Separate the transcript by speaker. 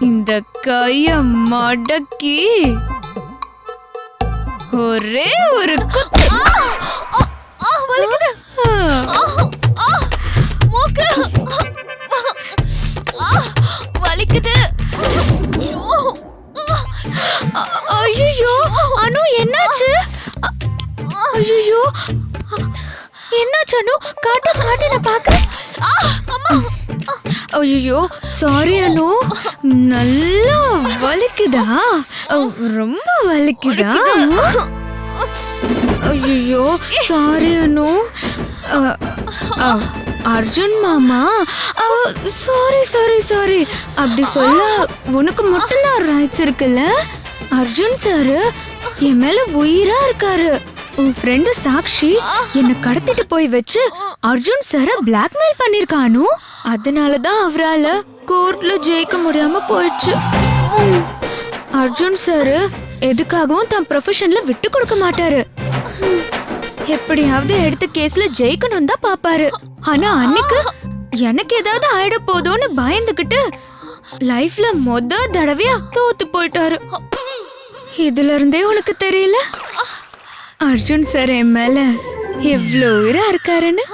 Speaker 1: இந்த கைய மடக்கி ஒரே ஒரு குத்து.
Speaker 2: வலிக்குது. மூக்கு வலிக்குது.
Speaker 1: ஐயோ அனு என்னாச்சு? ஐயோ என்னாச்சு அனு? காட்டு காட்டு நான் பாக்குறேன். ஐயோ சாரி அனு. நல்லா வலிக்குதா? ரொம்ப வலிக்குதா? ஐயோ சாரி அனு. அர்ஜுன் மாமா சாரி சாரி சாரி அப்படி சொல்ல உனக்கு மட்டும்தான் ரைட்ஸ் இருக்குல்ல. அர்ஜுன் சாரு என் மேல உயிரா இருக்காரு. உன் ஃப்ரெண்டு சாக்ஷி என்ன கடத்திட்டு போய் வச்சு அர்ஜுன் சார பிளாக்மெயில் பண்ணிருக்கானு. அதனாலதான் அவரால கோர்ட்ல ஜெயிக்க முடியாம போயிடுச்சு. அர்ஜுன் சாரு எதுக்காகவும் தன் ப்ரொஃபஷன்ல விட்டு கொடுக்க மாட்டாரு. எப்படியாவது எடுத்த கேஸ்ல ஜெயிக்கணும் தான் பாப்பாரு. ஆனா அன்னைக்கு எனக்கு ஏதாவது ஆயிட போதோன்னு பயந்துகிட்டு லைஃப்ல மொத தடவையா தோத்து போயிட்டாரு. இதுல இருந்தே உனக்கு தெரியல அர்ஜுன் சார் என் மேல எவ்வளவு உயிரா இருக்காருன்னு.